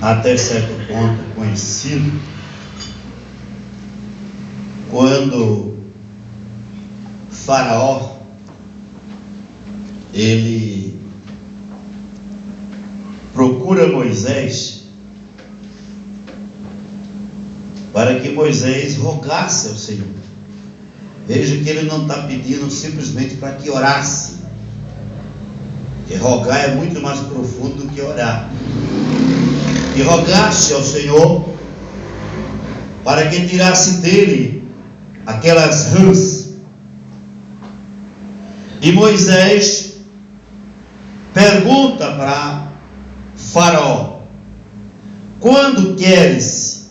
até certo ponto conhecido, quando Faraó ele procura Moisés para que Moisés rogasse ao Senhor. Veja que ele não está pedindo simplesmente para que orasse, que rogar é muito mais profundo do que orar. Que rogasse ao Senhor para que tirasse dele aquelas rãs. E Moisés pergunta para Faraó: quando queres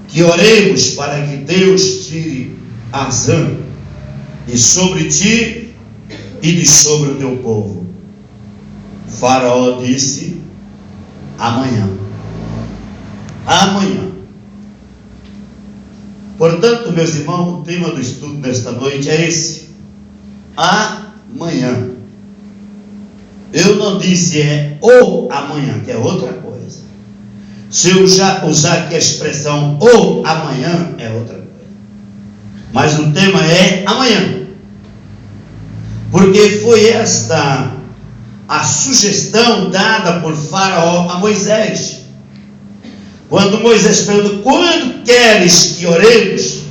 que oremos para que Deus tire as rãs de sobre ti e de sobre o teu povo? Faraó disse: amanhã. Amanhã. Portanto, meus irmãos, o tema do estudo desta noite é esse: amanhã. Eu não disse é o amanhã, que é outra coisa. Se eu já usar aqui a expressão o amanhã, é outra coisa. Mas o tema é amanhã. Porque foi esta a sugestão dada por Faraó a Moisés. Quando Moisés perguntou: quando queres que oremos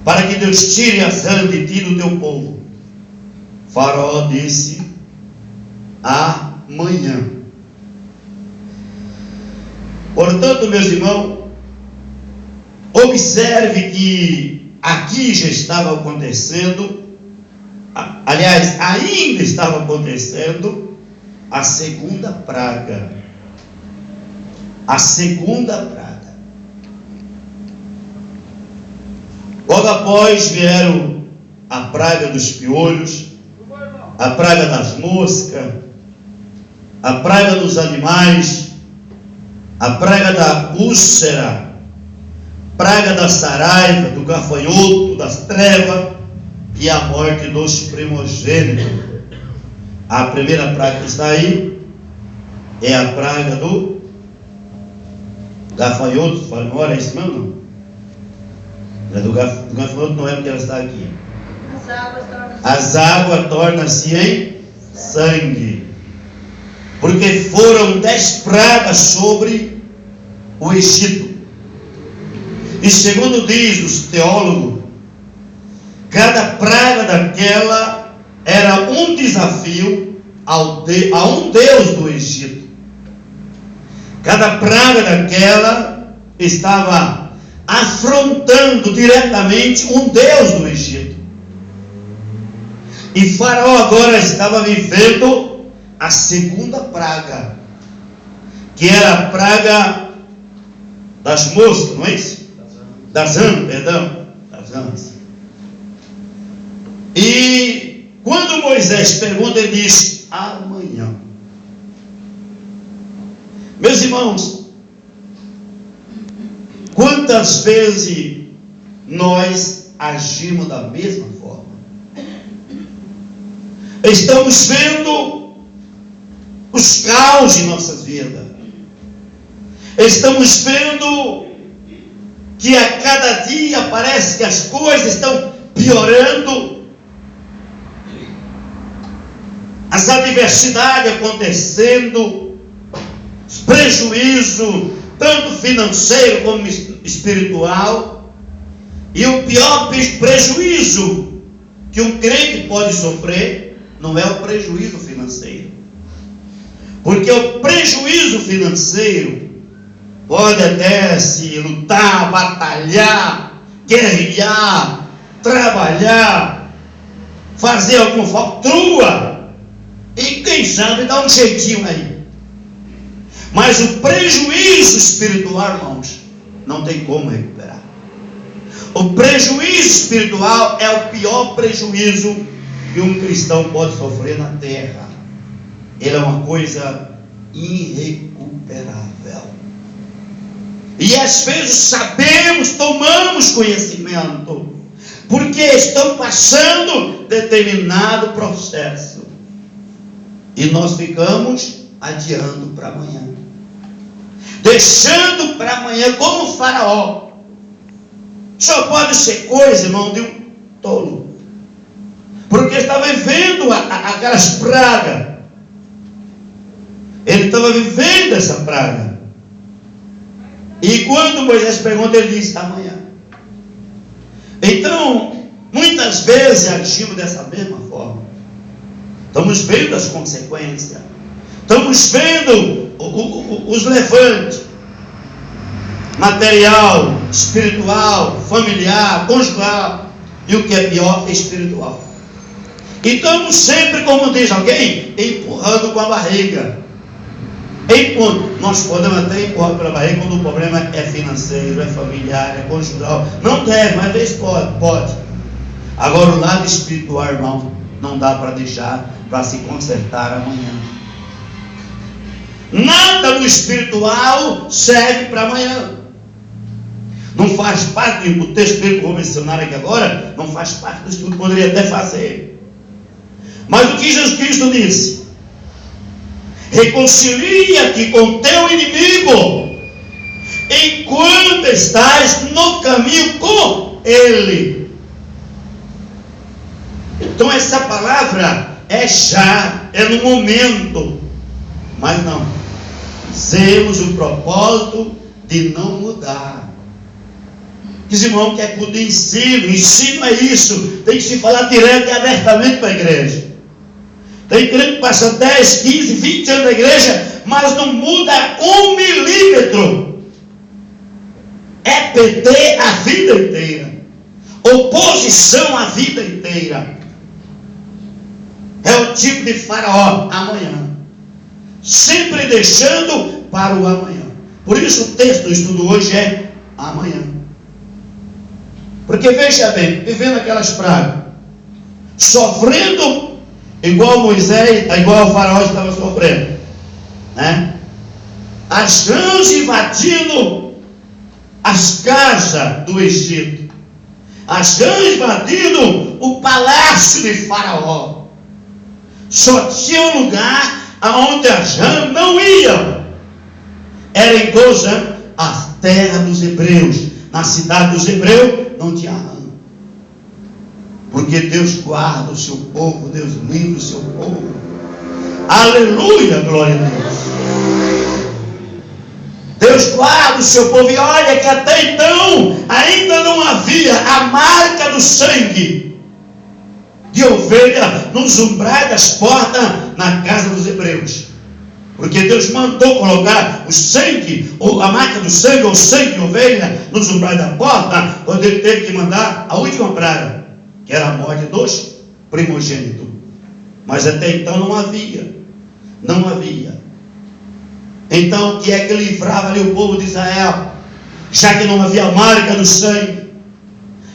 para que Deus tire as rãs de ti do teu povo? Faraó disse: amanhã. Portanto, meus irmãos, observe que aqui já estava acontecendo, aliás, ainda estava acontecendo a segunda praga. A segunda praga. Logo após vieram a praga dos piolhos, a praga das moscas, a praga dos animais, a praga da úlcera, praga da saraiva, do gafanhoto, das trevas e a morte dos primogênitos. A primeira praga que está aí é a praga do gafanhoto. Olha, é isso mesmo? Não? Do gafanhoto não é porque ela está aqui. As águas tornam-se em sangue. Porque foram 10 pragas sobre o Egito. E segundo diz os teólogos, cada praga daquela era um desafio a um deus do Egito. Cada praga daquela estava afrontando diretamente um deus do Egito. E Faraó agora estava vivendo a segunda praga, que era a praga das moscas, não é isso? Das rãs, perdão, das rãs. E quando Moisés pergunta, ele diz: amanhã. Meus irmãos, quantas vezes nós agimos da mesma forma? Estamos vendo os caos de nossas vidas. Estamos vendo que a cada dia parece que as coisas estão piorando. As adversidades acontecendo, prejuízo, tanto financeiro como espiritual. E o pior prejuízo que um crente pode sofrer não é o prejuízo financeiro. Porque o prejuízo financeiro pode até se lutar, batalhar, guerrear, trabalhar, fazer alguma falcatrua, e quem sabe dar um jeitinho aí. Mas o prejuízo espiritual, irmãos, não tem como recuperar. O prejuízo espiritual é o pior prejuízo que um cristão pode sofrer na terra. Ele é uma coisa irrecuperável. E às vezes sabemos, tomamos conhecimento, porque estão passando determinado processo. E nós ficamos adiando para amanhã, deixando para amanhã, como o Faraó. Só pode ser coisa, irmão, de um tolo, porque estava vivendo aquelas pragas. Ele estava vivendo essa praga. E quando Moisés pergunta, ele diz: amanhã. Então, muitas vezes agimos dessa mesma forma. Estamos vendo as consequências. Estamos vendo os levantes. Material, espiritual, familiar, conjugal. E o que é pior, espiritual. E estamos sempre, como diz alguém, empurrando com a barriga. Nós podemos até empurrar pela barriga quando o problema é financeiro, é familiar, é conjugal. Não deve, mas às vezes pode. Agora o lado espiritual, irmão, não dá para deixar para se consertar amanhã. Nada no espiritual serve para amanhã. Não faz parte do texto que eu vou mencionar aqui agora, não faz parte do estudo, poderia até fazer. Mas o que Jesus Cristo disse? Reconcilia-te com teu inimigo enquanto estás no caminho com ele. Então essa palavra é já, é no momento. Mas não, temos o propósito de não mudar. Diz, irmão, que é culto de ensino. Ensino é isso, tem que se falar direto e abertamente para a igreja. Tem crente que passa 10, 15, 20 anos na igreja, mas não muda 1 milímetro. É PT a vida inteira, oposição a vida inteira. É o tipo de Faraó, amanhã, sempre deixando para o amanhã. Por isso o texto do estudo hoje é amanhã. Porque veja bem, vivendo aquelas pragas, sofrendo igual Moisés, igual o Faraó estava sofrendo, né? As rãs invadindo as casas do Egito, as rãs invadindo o palácio de Faraó. Só tinha um lugar aonde as rãs não iam, era em Gozã, a terra dos hebreus. Na cidade dos hebreus não tinha rã, porque Deus guarda o seu povo, Deus livra o seu povo. Aleluia, glória a Deus. Deus guarda o seu povo. E olha que até então ainda não havia a marca do sangue de ovelha nos umbrais das portas na casa dos hebreus, porque Deus mandou colocar o sangue, ou a marca do sangue, ou sangue de ovelha nos umbrais da porta, quando ele teve que mandar a última praga, que era a morte dos primogênitos. Mas até então não havia. Então, o que é que livrava ali o povo de Israel? Já que não havia marca do sangue,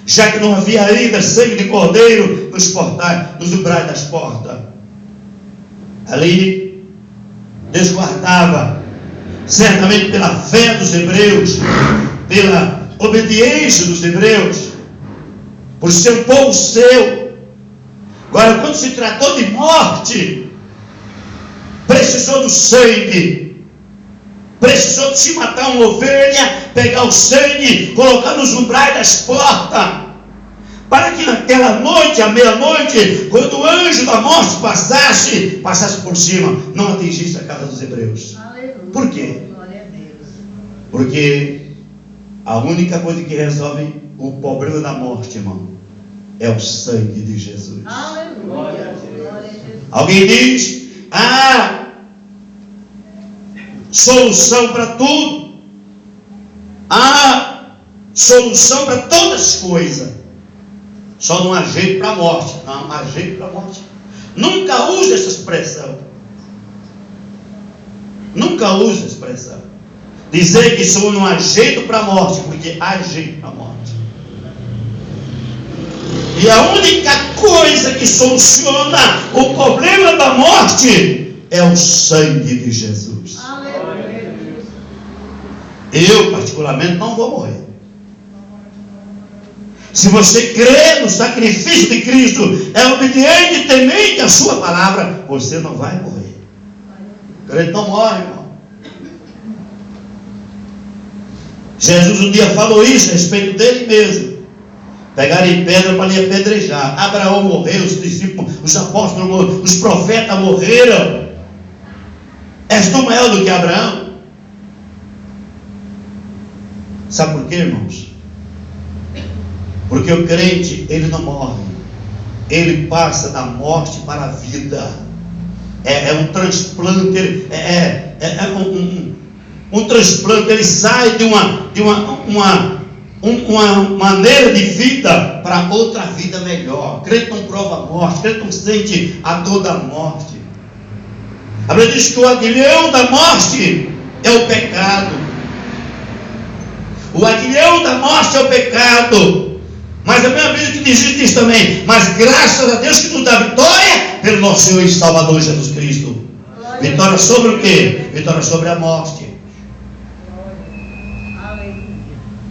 já que não havia ainda sangue de cordeiro nos portais, nos umbrais das portas, ali Deus guardava, certamente pela fé dos hebreus, pela obediência dos hebreus, por ser um povo seu. Agora, quando se tratou de morte, precisou do sangue, precisou de se matar uma ovelha, pegar o sangue, colocar nos umbrais das portas, para que naquela noite, à meia-noite, quando o anjo da morte passasse por cima, não atingisse a casa dos hebreus. Aleluia. Por quê? Glória a Deus. Porque a única coisa que resolve o problema da morte, irmão, é o sangue de Jesus. Aleluia. Glória a Deus. Alguém diz: solução para tudo, há solução para todas as coisas, só não há jeito para a morte. Não há jeito para a morte. Nunca use essa expressão. Nunca use essa expressão. Dizer que só não há jeito para a morte, porque há jeito para a morte. E a única coisa que soluciona o problema da morte é o sangue de Jesus. Eu, particularmente, não vou morrer. Se você crê no sacrifício de Cristo, é obediente e temente à sua palavra, você não vai morrer. O crente não morre, irmão. Jesus um dia falou isso a respeito dele mesmo. Pegaram pedra para lhe apedrejar. Abraão morreu, os discípulos, os apóstolos morreram, os profetas morreram. És tu maior do que Abraão? Sabe por quê, irmãos? Porque o crente, ele não morre. Ele passa da morte para a vida. É um transplante. Um transplante. Ele sai de uma maneira de vida para outra vida melhor. O crente não prova a morte. O crente não sente a dor da morte. A Bíblia diz que o aguilhão da morte é o pecado. O aguilhão da morte é o pecado. Mas a minha Bíblia que diz também: mas graças a Deus que nos dá vitória pelo nosso Senhor e Salvador Jesus Cristo. Vitória sobre o quê? Vitória sobre a morte.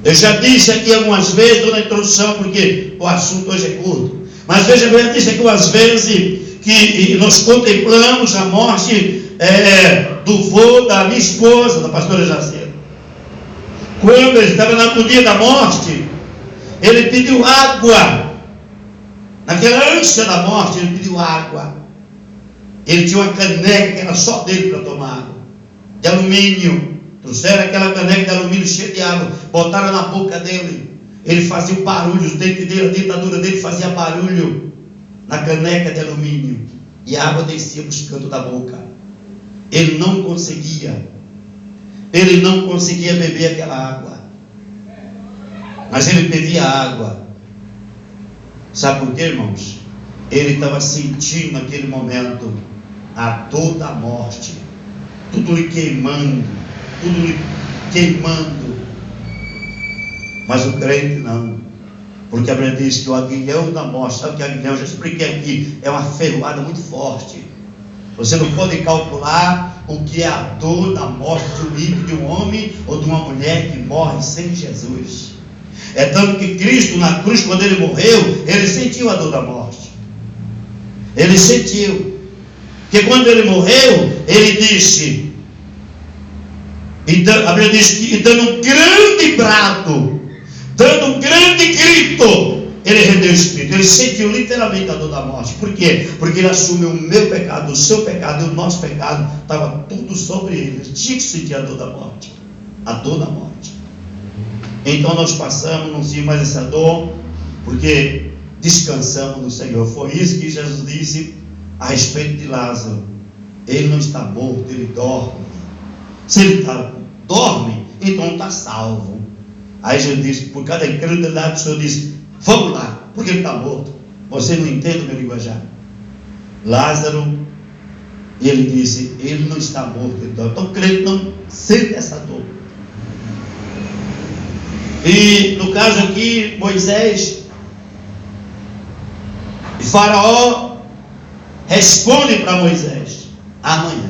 Eu já disse aqui algumas vezes na introdução, porque o assunto hoje é curto, mas veja bem, eu disse aqui algumas vezes que nós contemplamos a morte do vô da minha esposa, da pastora Jacinta. Quando ele estava no dia da morte, ele pediu água. Naquela ânsia da morte, ele pediu água. Ele tinha uma caneca que era só dele para tomar água, de alumínio. Trouxeram aquela caneca de alumínio cheia de água, botaram na boca dele. Ele fazia um barulho, os dentes dele, a dentadura dele fazia barulho na caneca de alumínio, e a água descia para os cantos da boca. Ele não conseguia beber aquela água, mas ele bebia água. Sabe por quê, irmãos? Ele estava sentindo naquele momento a dor da morte, tudo lhe queimando, mas o crente não, porque a Bíblia diz que o aguilhão da morte, sabe o que é aguilhão? Eu já expliquei aqui, é uma ferroada muito forte. Você não pode calcular o que é a dor da morte de um ímpio, de um homem ou de uma mulher que morre sem Jesus. É tanto que Cristo na cruz, quando ele morreu, ele sentiu a dor da morte. Ele sentiu. Porque quando ele morreu, ele disse, então, a Bíblia diz que dando um grande brado, dando um grande grito, ele rendeu o espírito. Ele sentiu literalmente a dor da morte. Por quê? Porque ele assumiu o meu pecado, o seu pecado e o nosso pecado. Estava tudo sobre ele. Ele tinha que sentir a dor da morte. A dor da morte. Então nós passamos, não sentimos mais essa dor, porque descansamos no Senhor. Foi isso que Jesus disse a respeito de Lázaro. Ele não está morto, ele dorme. Se ele dorme, então está salvo. Aí Jesus disse, por cada incredulidade, o Senhor disse, vamos lá, porque ele está morto. Você não entende o meu linguajar. Lázaro, ele disse, ele não está morto, ele dorme. Então o crente não sente essa dor. E no caso aqui, Moisés e Faraó responde para Moisés, amanhã.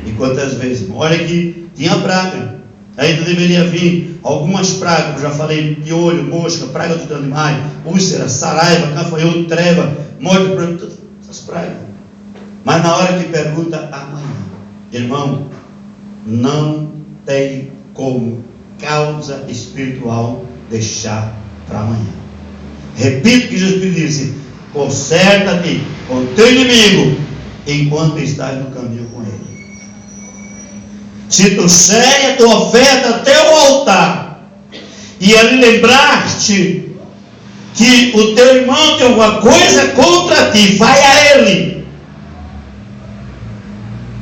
E quantas vezes? Olha que tinha praga, ainda deveria vir algumas pragas, eu já falei, piolho, mosca, praga dos animais, úlcera, saraiva, cafanhoto, treva, morte, todas essas pragas. Mas na hora que pergunta, amanhã, irmão, não tem como causa espiritual deixar para amanhã. Repito o que Jesus disse, conserta-te com o teu inimigo enquanto estás no caminho com ele. Se trouxer a tua oferta até o altar e ali lembrar-te que o teu irmão tem alguma coisa contra ti, vai a ele.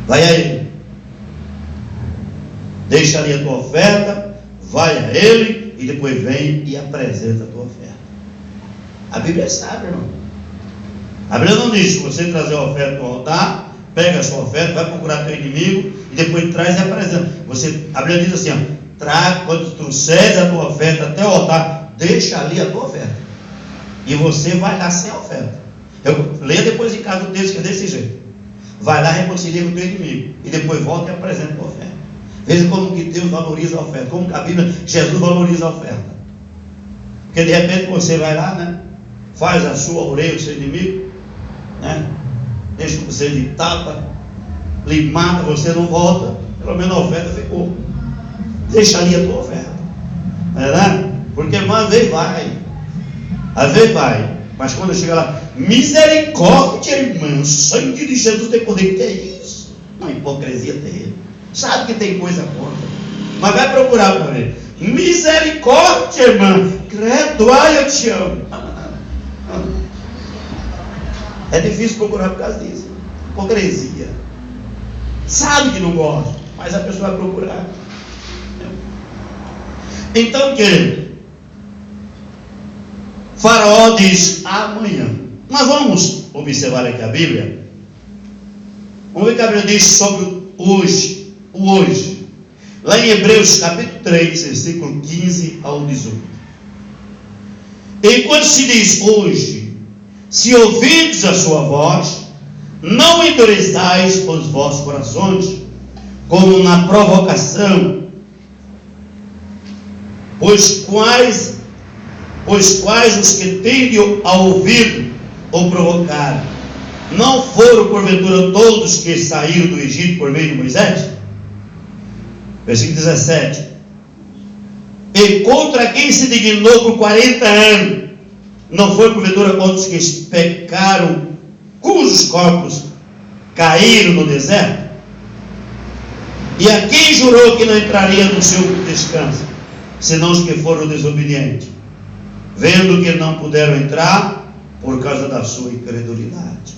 Vai a ele. Deixa ali a tua oferta, vai a ele e depois vem e apresenta a tua oferta. A Bíblia é sábia, irmão. A Bíblia não diz, se você trazer a oferta no altar, pega a sua oferta, vai procurar teu inimigo e depois traz e apresenta. A Bíblia diz assim, quando trouxeres a tua oferta até o altar, deixa ali a tua oferta. E você vai lá sem a oferta. Leia depois em casa o texto que é desse jeito. Vai lá e reconcilia com o teu inimigo. E depois volta e apresenta a tua oferta. Veja como que Deus valoriza a oferta. Como que a Bíblia, Jesus valoriza a oferta. Porque de repente você vai lá, né? Faz a sua orelha do seu inimigo, né? Deixa você de tapa. lhe mata, você não volta, pelo menos a oferta ficou. Deixa ali a tua oferta, não é verdade? Porque às vezes vai, mas quando chega lá, misericórdia, irmão, sangue de Jesus tem poder. Que é isso? Uma hipocrisia terrível. Sabe que tem coisa contra, mas vai procurar para ver. Misericórdia, irmã, credo, ai, eu te amo. É difícil procurar por causa disso. Hipocrisia. Sabe que não gosta, mas a pessoa vai procurar. Então, querido, Faraó diz amanhã. Nós vamos observar aqui a Bíblia. Vamos ver o que a Bíblia diz sobre hoje. O hoje. Lá em Hebreus capítulo 3, versículo 15 ao 18. Enquanto se diz hoje, se ouvides a sua voz, não endureçais os vossos corações, como na provocação, pois quais os que tendem a ouvir ou provocar, não foram porventura todos que saíram do Egito por meio de Moisés? Versículo 17. E contra quem se dignou por 40 anos, não foi porventura contra os que pecaram, cujos corpos caíram no deserto? E a quem jurou que não entraria no seu descanso, senão os que foram desobedientes, vendo que não puderam entrar por causa da sua incredulidade?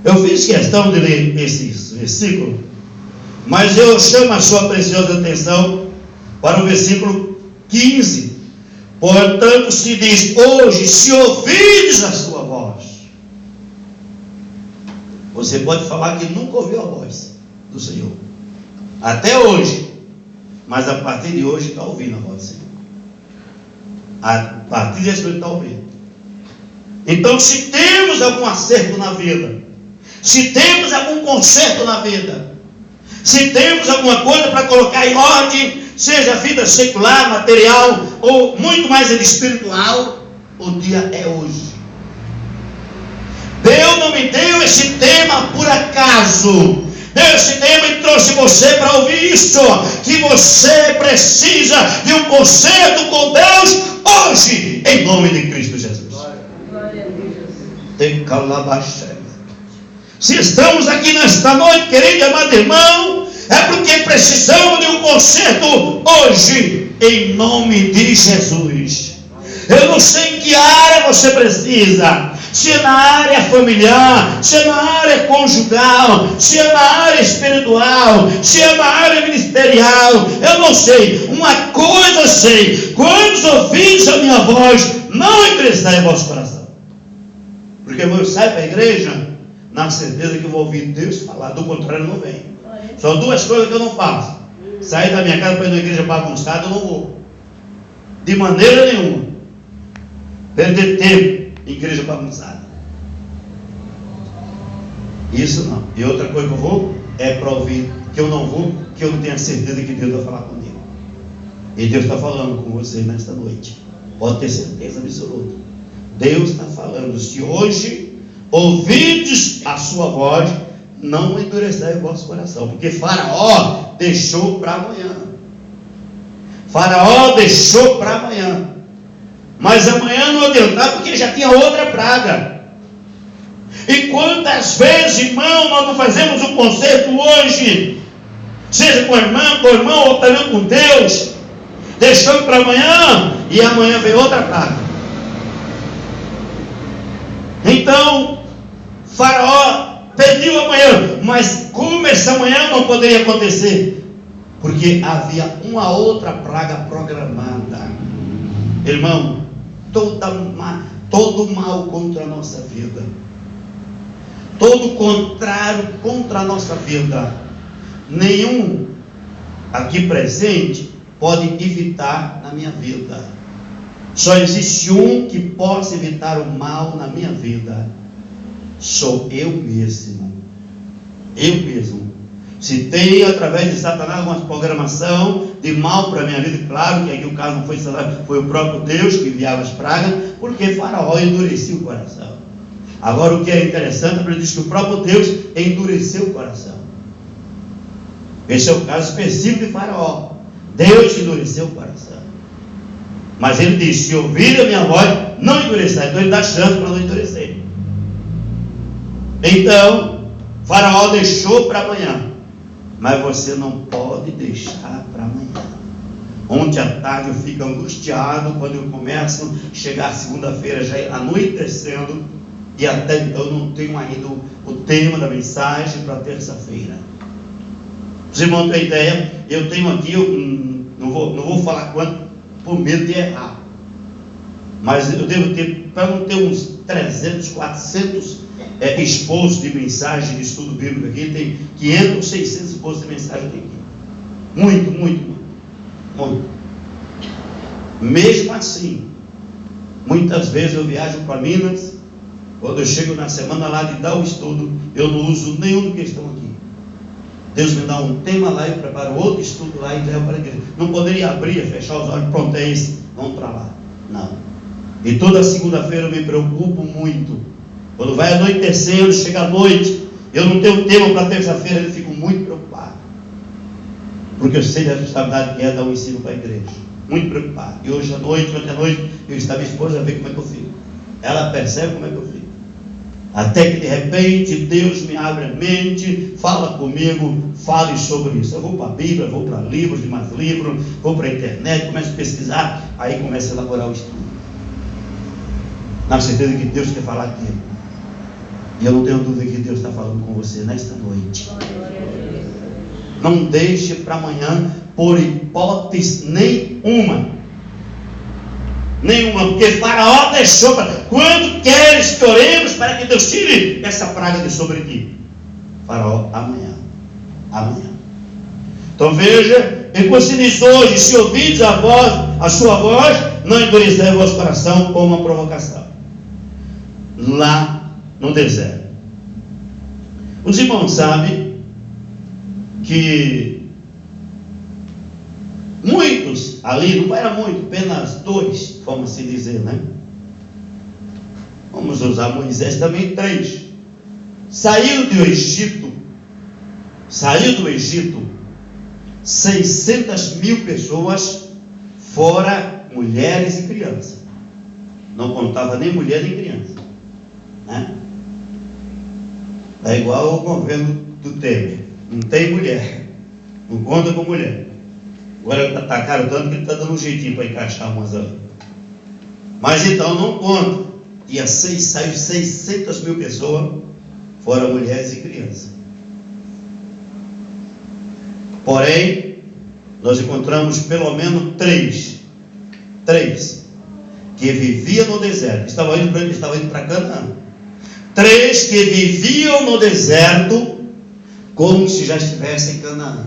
Eu fiz questão de ler esse versículo, mas eu chamo a sua preciosa atenção para o versículo 15. Portanto se diz hoje, se ouvides a sua voz. Você pode falar que nunca ouviu a voz do Senhor, até hoje, mas a partir de hoje está ouvindo a voz do Senhor. A partir desse momento está ouvindo. Então, se temos algum acerto na vida, se temos algum conserto na vida, se temos alguma coisa para colocar em ordem, seja vida secular, material, ou muito mais espiritual, o dia é hoje. Deus não me deu esse tema por acaso. Deus esse tema e trouxe você para ouvir isso, que você precisa de um conserto com Deus hoje, em nome de Cristo Jesus. Tem calabachega. Se estamos aqui nesta noite, querido e amado irmão, é porque precisamos de um conserto hoje, em nome de Jesus. Eu não sei em que área você precisa, se é na área familiar, se é na área conjugal, se é na área espiritual, se é na área ministerial, eu não sei. Uma coisa eu sei: quando ouvis a minha voz, não endureçai o vosso coração. Porque eu saio para a igreja na certeza que eu vou ouvir Deus falar, do contrário não vem. São duas coisas que eu não faço: sair da minha casa para ir na igreja bagunçada, eu não vou, de maneira nenhuma. Perder tempo em igreja bagunçada, isso não. E outra coisa que eu vou é para ouvir, que eu não vou, que eu não tenho a certeza que Deus vai falar comigo. E Deus está falando com você nesta noite, pode ter certeza absoluta. Deus está falando: se hoje ouvides a sua voz, não endureçai o vosso coração. Porque Faraó deixou para amanhã. Faraó deixou para amanhã. Mas amanhã não adiantava, porque já tinha outra praga. E quantas vezes, irmão, nós não fazemos um conserto hoje, seja com a irmã, com o irmão, ou também com Deus, deixando para amanhã, e amanhã vem outra praga. Então, Faraó pediu amanhã, mas como essa manhã não poderia acontecer? Porque havia uma outra praga programada. Irmão, todo mal contra a nossa vida, todo contrário contra a nossa vida, nenhum aqui presente pode evitar na minha vida. Só existe um que possa evitar o mal na minha vida: sou eu mesmo. Eu mesmo. Se tem através de Satanás uma programação de mal para a minha vida, claro que aqui o caso não foi Satanás, foi o próprio Deus que enviava as pragas, porque Faraó endurecia o coração. Agora o que é interessante, ele diz que o próprio Deus endureceu o coração. Esse é o caso específico de Faraó. Deus endureceu o coração. Mas ele disse: se ouvir a minha voz, não endurecerá. Então ele dá chance para não endurecer. Então, Faraó deixou para amanhã. Mas você não pode deixar para amanhã. Ontem à tarde eu fico angustiado quando eu começo a chegar segunda-feira, já anoitecendo, e até então eu não tenho ainda o tema da mensagem para terça-feira. Os irmãos têm ideia? Eu tenho aqui, não vou falar quanto, por medo de errar, mas eu devo ter, para não ter uns 300, 400 esboços de mensagem de estudo bíblico aqui, tem 500, 600 esboços de mensagem aqui. Muito. Mesmo assim, muitas vezes eu viajo para Minas, quando eu chego na semana lá de dar o estudo, eu não uso nenhum do que estão aqui. Deus me dá um tema lá, eu preparo outro estudo lá e levo para a igreja. Não poderia abrir, fechar os olhos, pronto, é esse, vamos para lá. Não. E toda segunda-feira eu me preocupo muito. Quando vai anoitecendo, chega a noite, eu não tenho tema para terça-feira, eu fico muito preocupado. Porque eu sei da responsabilidade que é dar um ensino para a igreja. Muito preocupado. E hoje à noite, ontem à noite, eu estava minha esposa a ver como é que eu fico. Ela percebe como é que eu fico. Até que de repente Deus me abre a mente, fala comigo, fale sobre isso. Eu vou para a Bíblia, vou para livros, de mais livros, vou para a internet, começo a pesquisar, aí começo a elaborar o estudo. Na certeza que Deus quer falar aqui. E eu não tenho dúvida que Deus está falando com você nesta noite. Não deixe para amanhã, por hipótese nenhuma. Porque Faraó deixou para... Quando queres que oremos para que Deus tire essa praga de sobre ti? Faraó, amanhã. Então veja, ele diz hoje: se ouvides a sua voz, não endureceis o vosso coração como uma provocação. Lá no deserto. Os irmãos sabem que muitos ali, não era muito, apenas 2, vamos assim dizer, né? Vamos usar Moisés também 3. Saiu do Egito 600 mil pessoas, fora mulheres e crianças. Não contava nem mulher nem criança, né? É igual ao governo do Temer, não tem mulher, não conta com mulher. Agora está caro tanto que ele está dando um jeitinho para encaixar umas ali. Mas então não conta. Saiu 600 mil pessoas, fora mulheres e crianças. Porém, nós encontramos pelo menos 3 que viviam no deserto. Estavam indo para Canaã. 3 que viviam no deserto como se já estivessem em Canaã.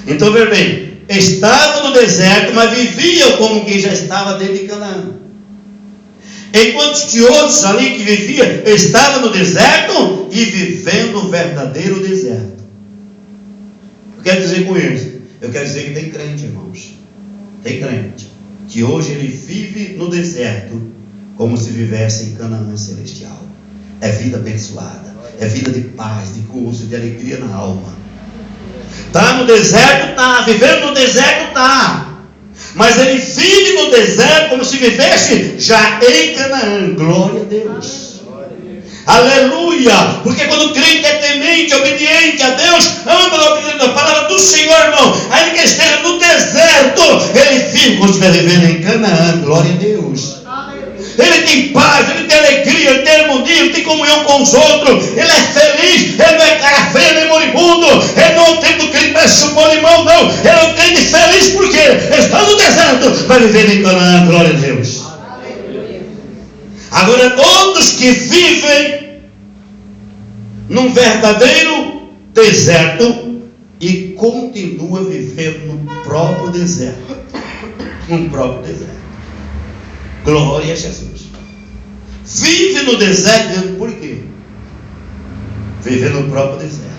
Então, veja bem, estavam no deserto, mas viviam como quem já estava dentro de Canaã. Enquanto que outros ali que viviam, estavam no deserto e vivendo o verdadeiro deserto. O que eu quero dizer com isso? Eu quero dizer que tem crente, irmãos. Tem crente que hoje ele vive no deserto como se vivesse em Canaã celestial. É vida abençoada, é vida de paz, de gozo, de alegria na alma. Está no deserto, está. Vivendo no deserto, está. Mas ele vive no deserto como se vivesse já em Canaã. Glória a Deus. Aleluia. Porque quando o crente é temente, obediente a Deus, ama a palavra do Senhor, irmão, ainda que esteja no deserto, ele vive como se estivesse vivendo em Canaã. Glória a Deus. Ele tem paz, ele tem alegria, ele tem harmonia, ele tem comunhão com os outros, ele é feliz, ele não é cara feia nem moribundo, ele não é um crente do crente para chupar limão, não, ele é um crente feliz porque ele está no deserto, vai viver em Canaã, glória a Deus. Agora, outros que vivem num verdadeiro deserto e continuam vivendo no próprio deserto, glória a Jesus. Vive no deserto, por quê? Vive no próprio deserto.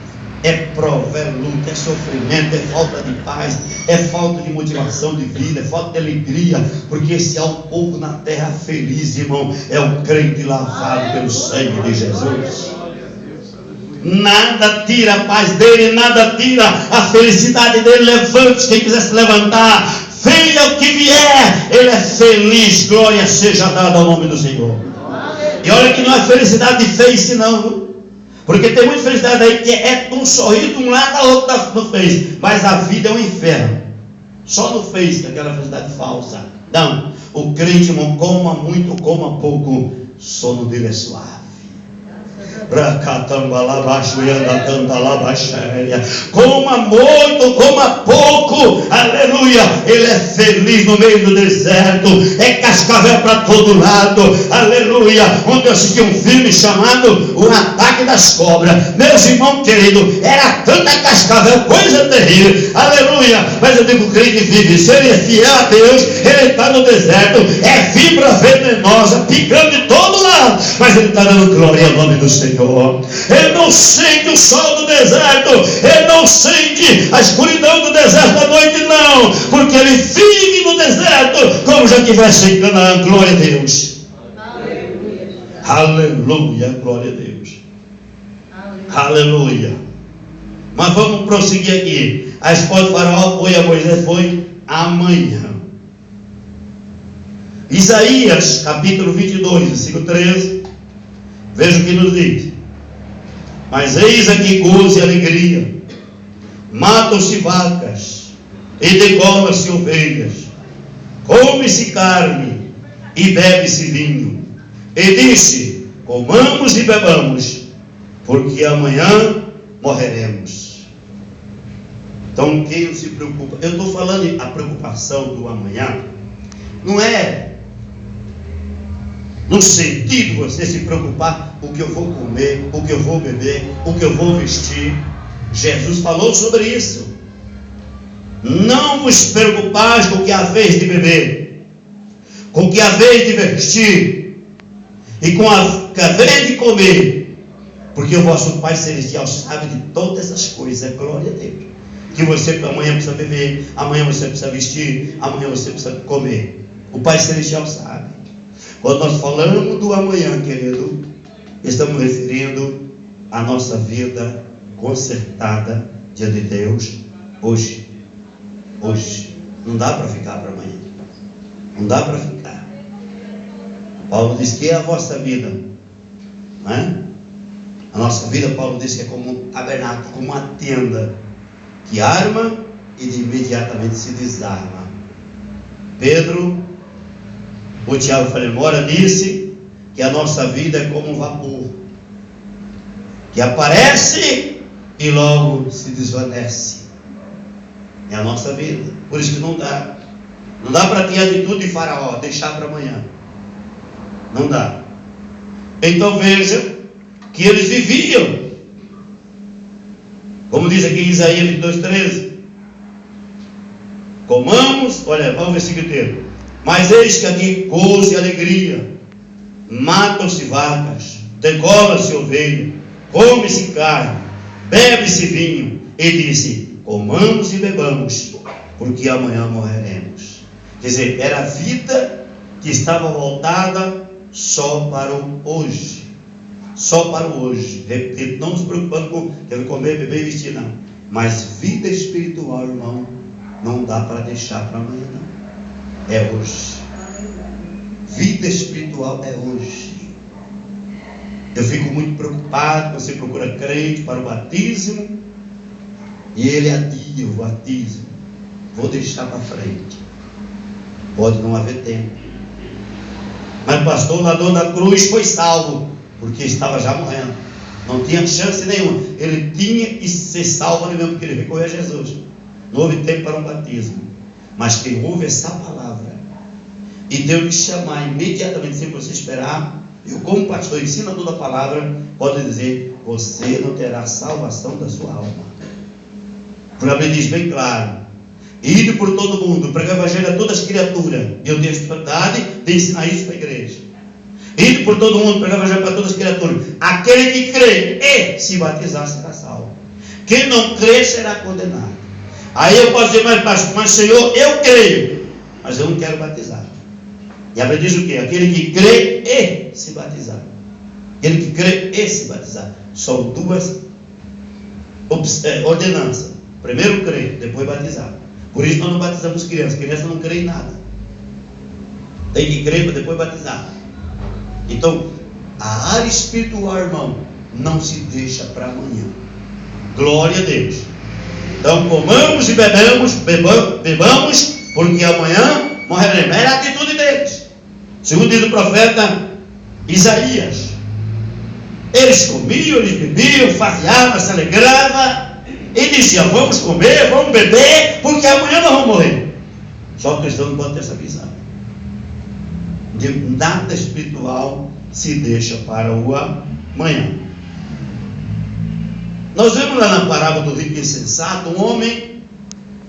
É prova, é luta, é sofrimento, é falta de paz, é falta de motivação de vida, é falta de alegria. Porque se há um povo na terra feliz, irmão, é o crente lavado pelo sangue de Jesus. Nada tira a paz dele, nada tira a felicidade dele. Levante, quem quiser se levantar, venha o que vier, ele é feliz. Glória seja dada ao nome do Senhor. E olha que não é felicidade de face não, porque tem muita felicidade aí que é um sorriso de um lado, a outra no face, mas a vida é um inferno. Só no face, aquela felicidade falsa. Não, o crente, irmão, coma muito, coma pouco, o sono dele é suave. Coma muito, coma pouco, aleluia. Ele é feliz no meio do deserto, é cascavel para todo lado, aleluia. Ontem eu assisti um filme chamado O Ataque das Cobras. Meus irmãos queridos, era tanta cascavel, coisa terrível, aleluia. Mas eu digo, o crente vive, se ele é fiel a Deus, ele está no deserto, é vibra venenosa, picando de todo lado, mas ele está dando glória ao nome do Senhor. Ele não sente o sol do deserto, ele não sente a escuridão do deserto à noite, não, porque ele vive no deserto como já estivesse em Canaã. Glória a Deus. Aleluia. Aleluia, glória a Deus. Aleluia. Mas vamos prosseguir aqui. A esposa do faraó foi a Moisés, foi amanhã. Isaías capítulo 22, versículo 13. Veja o que nos diz. Mas eis aqui gozo e alegria, matam-se vacas e degolam-se ovelhas, come-se carne e bebe-se vinho, e disse: comamos e bebamos, porque amanhã morreremos. Então quem não se preocupa, eu estou falando a preocupação do amanhã, não é no sentido de você se preocupar o que eu vou comer, o que eu vou beber, o que eu vou vestir. Jesus falou sobre isso. Não vos preocupais com o que há vez de beber, com o que há vez de vestir, e com o que há vez de comer, porque o vosso Pai Celestial sabe de todas essas coisas. Glória a Deus. Que você amanhã precisa beber, amanhã você precisa vestir, amanhã você precisa comer. O Pai Celestial sabe. Quando nós falamos do amanhã, querido, estamos referindo à nossa vida consertada diante de Deus hoje. Hoje. Não dá para ficar para amanhã. Não dá para ficar. Paulo diz que é a vossa vida. Não é? A nossa vida, Paulo diz que é como um tabernáculo, como uma tenda que arma e imediatamente se desarma. Pedro, o Tiago Falemora disse que a nossa vida é como um vapor que aparece e logo se desvanece. É a nossa vida. Por isso que não dá para ter a atitude de Faraó, deixar para amanhã. Não dá. Então veja que eles viviam, como diz aqui em Isaías 22:13. Comamos, olha, vamos ver o versículo inteiro. Mas eis que aqui gozo e alegria, matam-se vacas, degola-se ovelha, come-se carne, bebe-se vinho, e disse: comamos e bebamos, porque amanhã morreremos. Quer dizer, era a vida que estava voltada só para o hoje. Só para o hoje. Repito, não nos preocupando com quero comer, beber e vestir, não. Mas vida espiritual, irmão, não dá para deixar para amanhã, não. É hoje. Vida espiritual é hoje. Eu fico muito preocupado. Você procura crente para o batismo e ele adia o batismo. Vou deixar para frente. Pode não haver tempo. Mas o pastor, o ladrão da cruz, foi salvo porque estava já morrendo. Não tinha chance nenhuma. Ele tinha que ser salvo ali mesmo, porque ele recorreu a Jesus. Não houve tempo para um batismo. Mas quem ouve essa palavra e Deus lhe chamar imediatamente, sem você esperar, eu como pastor ensino toda a palavra, pode dizer: você não terá salvação da sua alma. Porque a Bíblia diz bem claro: ide por todo mundo, pregar o evangelho a todas as criaturas. Eu tenho a responsabilidade de ensinar isso para a igreja. Ide por todo mundo, pregar o evangelho para todas as criaturas. Aquele que crê e se batizar será salvo. Quem não crê será condenado. Aí eu posso dizer: mas Senhor, eu creio, mas eu não quero batizar. E a Bíblia diz o quê? Aquele que crê e se batizar. Aquele que crê e se batizar. São duas ordenança. Primeiro crer, depois batizar. Por isso nós não batizamos crianças. Criança não crê em nada. Tem que crer para depois batizar. Então, a área espiritual, irmão, não se deixa para amanhã. Glória a Deus. Então, comamos e bebamos, porque amanhã morreremos. É a atitude deles. Segundo diz o profeta Isaías. Eles comiam, eles bebiam, farreavam, se alegravam e diziam: vamos comer, vamos beber, porque amanhã nós vamos morrer. Só o cristão não pode ter essa visão. De nada espiritual se deixa para o amanhã. Nós vemos lá na parábola do rico insensato um homem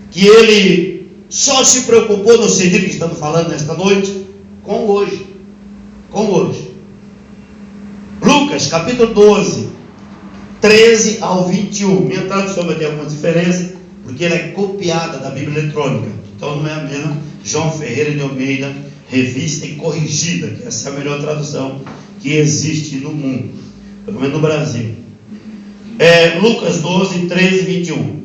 que ele só se preocupou no sentido que estamos falando nesta noite com hoje. Com hoje. Lucas capítulo 12, 13 ao 21. Minha tradução vai ter alguma diferença, porque ela é copiada da Bíblia eletrônica. Então não é a mesma. João Ferreira de Almeida, revista e corrigida, que essa é a melhor tradução que existe no mundo, pelo menos no Brasil. Lucas 12, 13 e 21.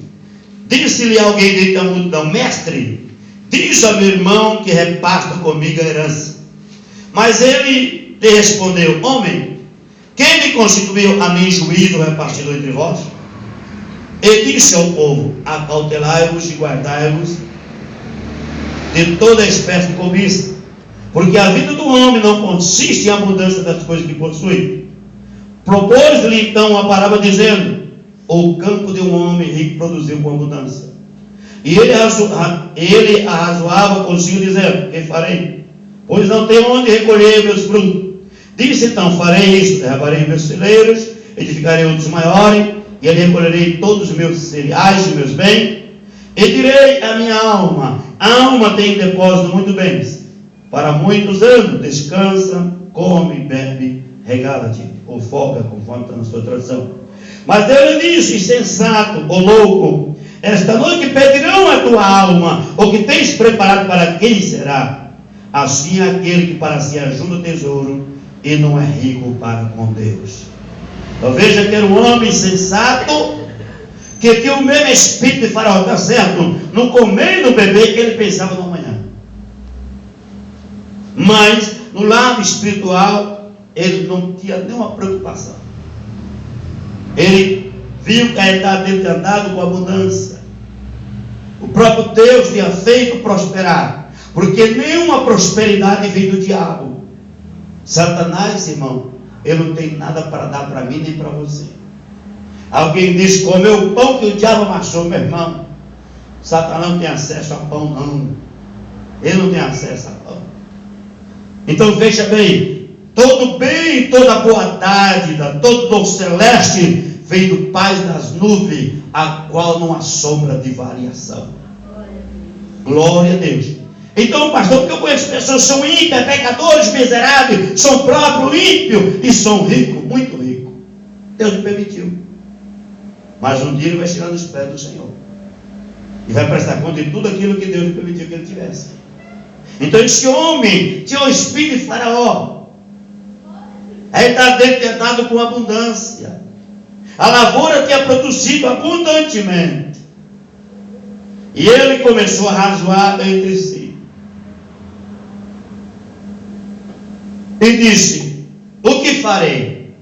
Disse-lhe alguém dentro da multidão: mestre, diz a meu irmão que reparta comigo a herança. Mas ele lhe respondeu: homem, quem me constituiu a mim juízo repartido entre vós? E disse ao povo: acautelai-vos e guardai-vos de toda espécie de cobiça, porque a vida do homem não consiste em abundância das coisas que possui. Propôs-lhe então uma parábola dizendo: o campo de um homem rico produziu com abundância. E ele arrazoava consigo dizendo: que farei? Pois não tenho onde recolher meus frutos. Disse então: farei isto, derrabarei meus celeiros, edificarei outros maiores, e ali recolherei todos os meus cereais e meus bens, e direi à minha alma: a alma tem depósito de muitos bens, para muitos anos, descansa, come, bebe, regala-te, ou folga, conforme está na sua tradução. Mas Deus lhe disse: insensato, ou louco, esta noite pedirão a tua alma, o que tens preparado para quem será? Assim é aquele que para si ajuda o tesouro e não é rico para com Deus. Então veja que era um homem sensato, que tinha o mesmo espírito de Faraó, está certo? No comer e no beber, que ele pensava no amanhã. Mas no lado espiritual, ele não tinha nenhuma preocupação. Ele viu que ele estava dentro de andado com abundância. O próprio Deus tinha feito prosperar, porque nenhuma prosperidade vem do diabo. Satanás, irmão, ele não tem nada para dar para mim nem para você. Alguém diz: comeu o pão que o diabo amassou, meu irmão. Satanás não tem acesso a pão, não. Ele não tem acesso a pão. Então veja bem, todo bem, toda boa dádiva, todo dom celeste vem do Pai das nuvens, a qual não há sombra de variação. Glória a Deus. Então, pastor, porque eu conheço pessoas que são ímpios, pecadores, miseráveis, são próprios ímpios e são ricos, muito ricos. Deus me permitiu. Mas um dia ele vai chegar nos pés do Senhor e vai prestar conta de tudo aquilo que Deus lhe permitiu que ele tivesse. Então esse homem tinha o espírito de Faraó. Aí está detentado com abundância. A lavoura tinha produzido abundantemente. E ele começou a razoar entre si. E disse: o que farei?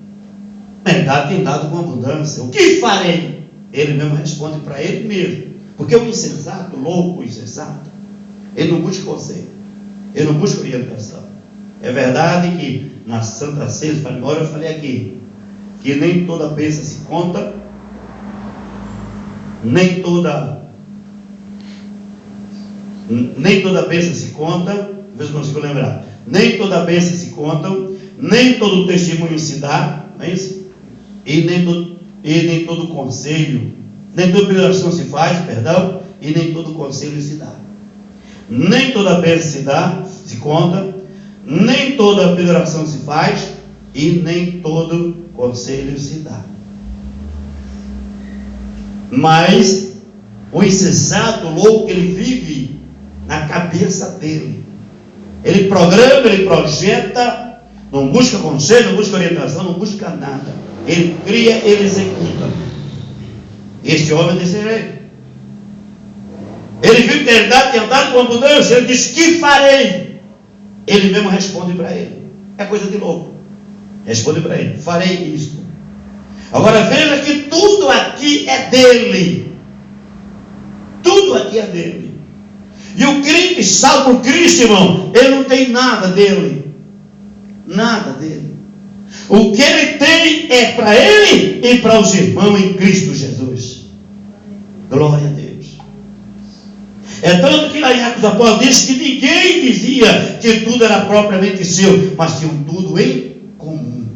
Verdade tem dado com abundância. O que farei? Ele mesmo responde para ele mesmo. Porque o insensato, louco, insensato, ele não busca conselho, ele não busca orientação. É verdade que na Santa Ceia, agora eu falei aqui, que nem toda bênção se conta, nem toda bênção se conta, vê se consigo lembrar. Nem toda bênção se conta, nem todo testemunho se dá, não é isso? E nem todo conselho, nem toda pelação se faz, perdão, e nem todo conselho se dá. Nem toda bênção se conta, nem toda pelação se faz, e nem todo conselho se dá. Mas o insensato, louco, ele vive na cabeça dele. Ele programa, ele projeta, não busca conselho, não busca orientação, não busca nada. Ele cria, ele executa. Este homem desse jeito. Ele viu que a realidade tinha dado com abundância. Ele disse: que farei? Ele mesmo responde para ele. É coisa de louco. Responde para ele: farei isto. Agora veja que tudo aqui é dele. Tudo aqui é dele. E o crente salvo Cristo, irmão, ele não tem nada dele. Nada dele. O que ele tem é para ele e para os irmãos em Cristo Jesus. Glória a Deus. É tanto que lá em Atos dos Apóstolos diz que ninguém dizia que tudo era propriamente seu, mas tinham tudo em comum.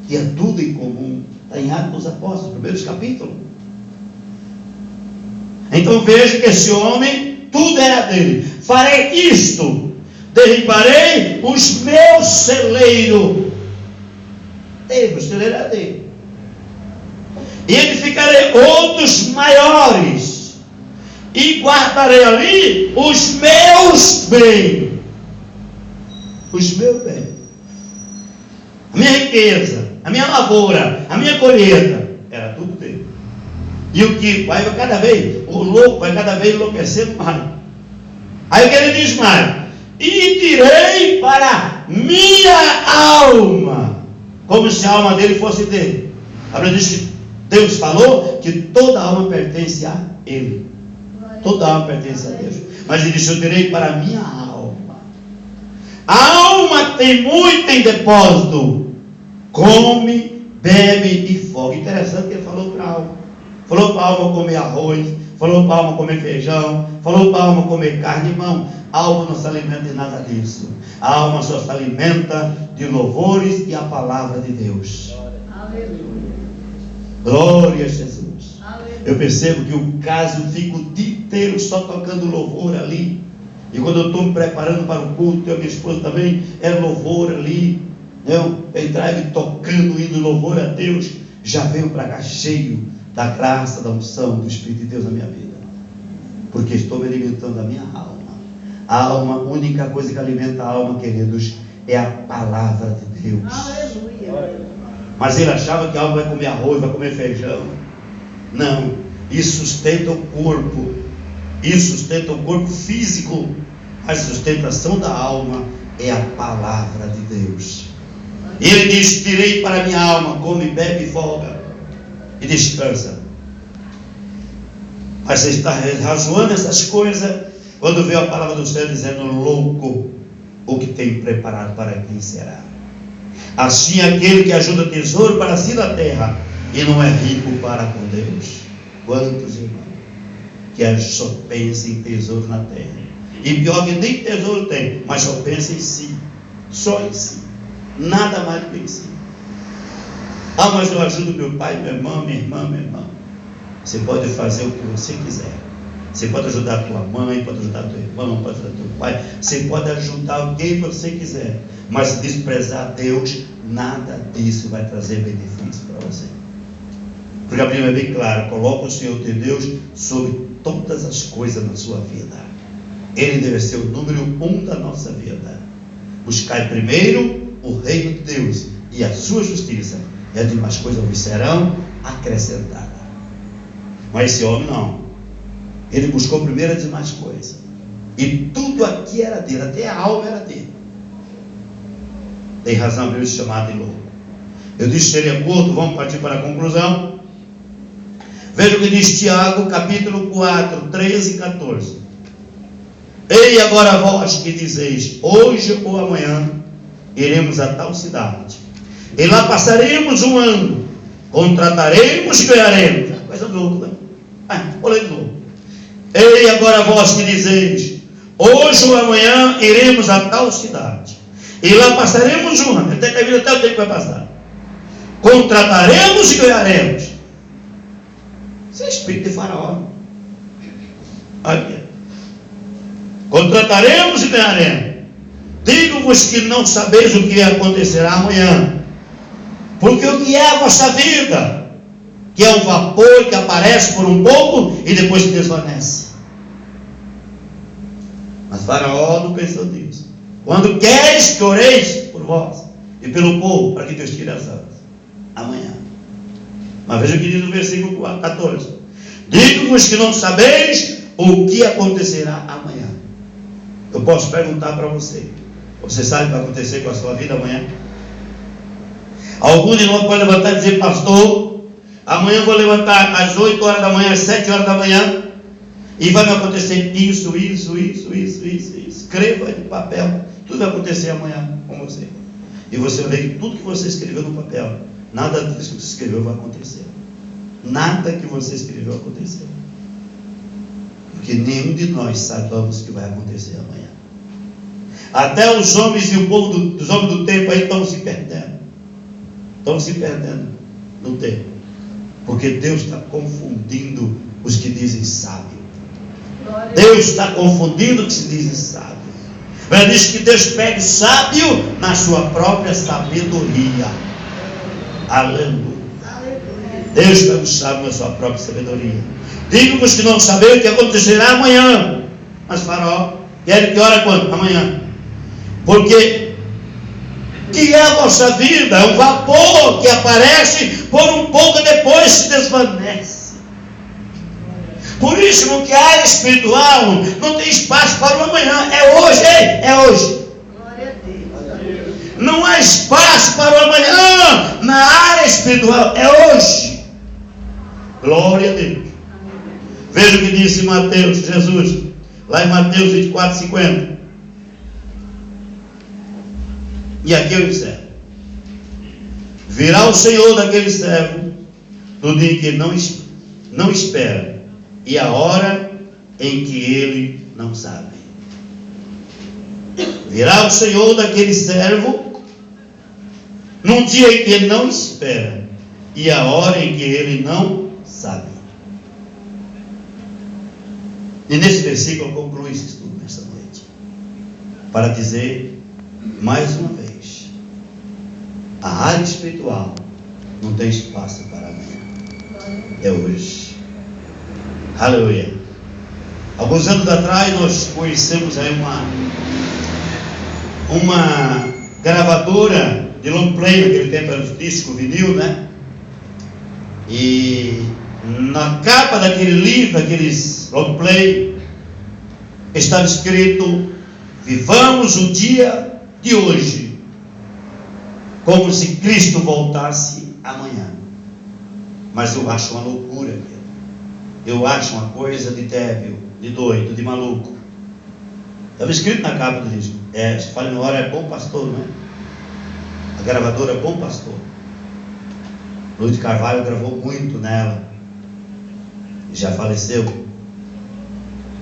Tinha tudo em comum. Está em Atos dos Apóstolos, primeiros capítulos. Então veja que esse homem, tudo era dele. Farei isto, derribarei os meus celeiros. O celeiro era dele. E edificarei outros maiores, e guardarei ali os meus bens. Os meus bens. A minha riqueza, a minha lavoura, a minha colheita, era tudo dele. E o que vai cada vez, o louco vai cada vez enlouquecendo mais. Aí o que ele diz mais? E direi para minha alma, como se a alma dele fosse dele. A Bíblia diz que Deus falou que toda alma pertence a ele. Toda alma pertence a Deus. Mas ele disse: eu direi para a minha alma. A alma tem muito em depósito. Come, bebe e folga. Interessante que ele falou para a alma. Falou para a alma comer arroz, falou para a alma comer feijão, falou para a alma comer carne. Irmão, a alma não se alimenta de nada disso. A alma só se alimenta de louvores e a palavra de Deus. Aleluia. Glória a Jesus. Aleluia. Eu percebo que o caso fica o dia inteiro só tocando louvor ali. E quando eu estou me preparando para o culto, eu e minha esposa também, é louvor ali. Eu entrava tocando, indo louvor a Deus. Já venho para cá cheio da graça, da unção, do Espírito de Deus na minha vida. Porque estou me alimentando da minha alma. A alma, a única coisa que alimenta a alma, queridos, é a palavra de Deus. Aleluia. Mas ele achava que a alma vai comer arroz, vai comer feijão. Não. Isso sustenta o corpo. Isso sustenta o corpo físico. A sustentação da alma é a palavra de Deus. E ele diz: tirei para minha alma, come, bebe e folga. E descansa. Mas você está razoando essas coisas quando vê a palavra do Senhor dizendo: louco o que tem preparado para quem será. Assim aquele que ajuda tesouro para si na terra e não é rico para com Deus. Quantos irmãos que só pensam em tesouro na terra, e pior que nem tesouro tem, mas só pensa em si, só em si, nada mais do que em si. Ah, mas eu ajudo meu pai, minha irmã, minha irmã, meu irmão. Você pode fazer o que você quiser. Você pode ajudar a tua mãe, pode ajudar teu irmão, pode ajudar teu pai. Você pode ajudar quem você quiser. Mas se desprezar Deus, nada disso vai trazer benefício para você. Porque a Bíblia é bem clara: coloca o Senhor teu Deus sobre todas as coisas na sua vida. Ele deve ser o número 1 da nossa vida. Buscai primeiro o reino de Deus e a sua justiça, e as demais coisas vos serão acrescentadas. Mas esse homem não. Ele buscou primeiro as demais coisas. E tudo aqui era dele, até a alma era dele. Tem razão a Bíblia se chamar de louco. Eu disse que seria curto, vamos partir para a conclusão. Veja o que diz Tiago, capítulo 4, 13 e 14. Ei agora vós que dizeis: hoje ou amanhã iremos a tal cidade, e lá passaremos um ano, contrataremos e ganharemos. Coisa louca, né? Olha de novo. Ei agora vós que dizeis: hoje ou amanhã iremos a tal cidade, e lá passaremos um ano. Até que a vida até o tempo vai passar. Contrataremos e ganharemos. Isso é espírito de Faraó. Aqui. Contrataremos e ganharemos. Digo-vos que não sabeis o que acontecerá amanhã. Porque o que é a vossa vida? Que é um vapor que aparece por um pouco e depois se desvanece. Mas Faraó não pensou nisso. Quando queres que oreis por vós e pelo povo, para que Deus tire as asas. Amanhã. Mas veja o que diz o versículo 14. Digo-vos que não sabeis o que acontecerá amanhã. Eu posso perguntar para você: você sabe o que vai acontecer com a sua vida amanhã? Algum de nós pode levantar e dizer: pastor, amanhã eu vou levantar às 8 horas da manhã, às 7 horas da manhã, e vai me acontecer isso. Escreva no papel, tudo vai acontecer amanhã com você. E você vai ver que tudo que você escreveu no papel, nada disso que você escreveu vai acontecer. Nada que você escreveu aconteceu. Porque nenhum de nós sabemos o que vai acontecer amanhã. Até os homens e o povo dos homens do tempo aí estão se perdendo. Estão se perdendo no tempo. Porque Deus está confundindo os que dizem sábio. Deus está confundindo os que dizem sábio. Ele diz que Deus pega o sábio na sua própria sabedoria. Aleluia. Deus pega o sábio na sua própria sabedoria. Digo-vos que não sabeis o que acontecerá amanhã. Mas Faraó, quer que hora quando? Amanhã. Porque que é a vossa vida? É um vapor que aparece, por um pouco depois se desvanece. Por isso, no que a área espiritual não tem espaço para o amanhã. É hoje, é hoje. Glória a Deus. Não há espaço para o amanhã na área espiritual. É hoje. Glória a Deus. Veja o que disse Mateus, Jesus, lá em Mateus 24, 50. E aqui eu encerro. Virá o Senhor daquele servo no dia em que ele não espera, e a hora em que ele não sabe. Virá o Senhor daquele servo num dia em que ele não espera, e a hora em que ele não sabe. E nesse versículo eu concluo esse estudo nesta noite, para dizer mais uma vez: a área espiritual não tem espaço para amanhã. É hoje. Aleluia. Alguns anos atrás nós conhecemos aí uma gravadora de long play, naquele tempo era o disco vinil, né? E na capa daquele livro, aqueles long play, estava escrito: vivamos o dia de hoje como se Cristo voltasse amanhã. Mas eu acho uma loucura aquilo. Eu acho uma coisa de débil, de doido, de maluco. Estava escrito na capa do disco. Se fala na hora, é Bom Pastor, não é? A gravadora é Bom Pastor. Luiz de Carvalho gravou muito nela. Já faleceu.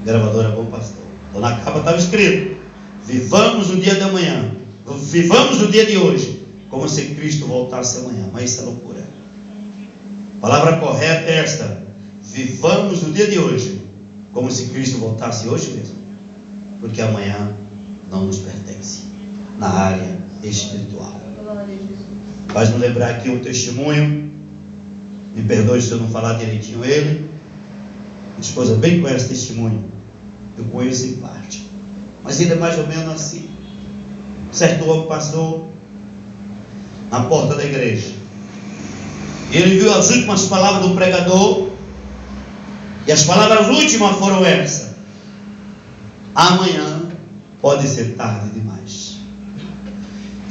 A gravadora é Bom Pastor. Então na capa estava escrito: vivamos o dia de amanhã. Vivamos o dia de hoje como se Cristo voltasse amanhã. Mas isso é loucura. A palavra correta é esta: vivamos o dia de hoje como se Cristo voltasse hoje mesmo, porque amanhã não nos pertence na área espiritual. Faz-me lembrar aqui um testemunho, me perdoe se eu não falar direitinho ele. Minha esposa bem conhece testemunho, eu conheço em parte, mas ele é mais ou menos assim. Certo homem passou na porta da igreja, ele viu as últimas palavras do pregador, e as palavras últimas foram essas: amanhã pode ser tarde demais.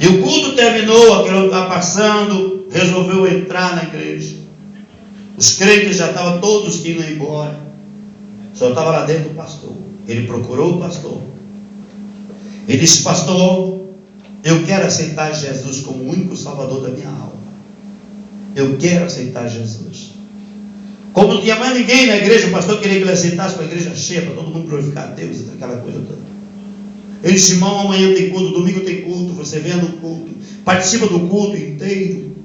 E o culto terminou, aquele homem estava passando, resolveu entrar na igreja. Os crentes já estavam todos indo embora, só estava lá dentro o pastor. Ele procurou o pastor. Ele disse: pastor, eu quero aceitar Jesus como o único salvador da minha alma. Eu quero aceitar Jesus. Como não tinha mais ninguém na igreja, o pastor queria que ele aceitasse com a igreja cheia, para todo mundo glorificar a Deus, aquela coisa toda. Ele disse: irmão, amanhã tem culto, domingo tem culto, você venha no culto, participa do culto inteiro.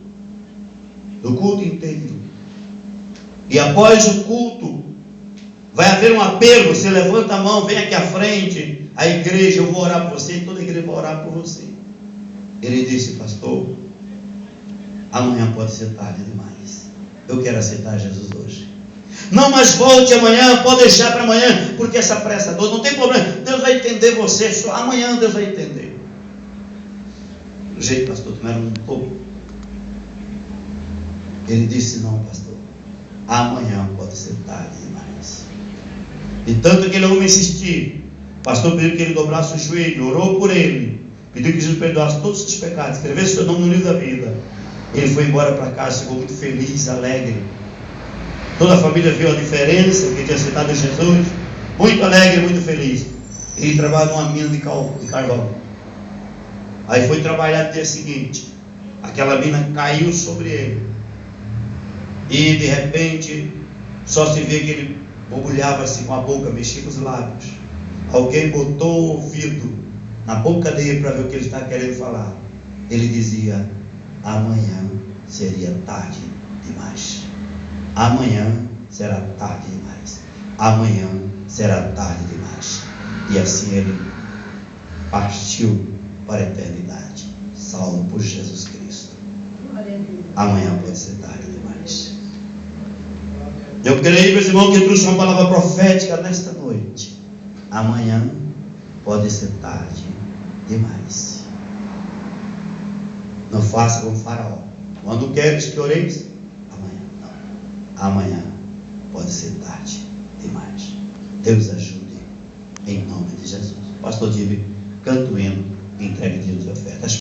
Do culto inteiro. E após o culto, vai haver um apelo, você levanta a mão, vem aqui à frente, a igreja, eu vou orar por você, e toda a igreja vai orar por você. Ele disse: pastor, amanhã pode ser tarde demais. Eu quero aceitar Jesus hoje. Não, mas volte amanhã, pode deixar para amanhã, porque essa pressa toda, não tem problema, Deus vai entender você, só amanhã Deus vai entender. Do jeito, pastor, tu era um pouco. Ele disse: não, pastor, amanhã pode ser tarde demais. E tanto aquele homem insistir, o pastor pediu que ele dobrasse o joelho, orou por ele, pediu que Jesus perdoasse todos os seus pecados, escrevesse seu nome no livro da vida. Ele foi embora para casa, ficou muito feliz, alegre. Toda a família viu a diferença, que tinha aceitado Jesus, muito alegre, muito feliz. Ele trabalha numa mina de carvão. Aí foi trabalhar no dia seguinte, aquela mina caiu sobre ele, e de repente só se vê que ele borbulhava assim com a boca, mexia com os lábios. Alguém botou o ouvido na boca dele para ver o que ele estava querendo falar. Ele dizia: amanhã seria tarde demais. Amanhã será tarde demais. Amanhã será tarde demais. E assim ele partiu para a eternidade, salvo por Jesus Cristo. Amanhã pode ser tarde demais. Eu creio, meus irmãos, que trouxe uma palavra profética nesta noite. Amanhã pode ser tarde demais. Não faça como Faraó. Quando queres que oreis? Amanhã. Não. Amanhã pode ser tarde demais. Deus ajude, em nome de Jesus. Pastor Dibe, canto o hino, entregue de oferta.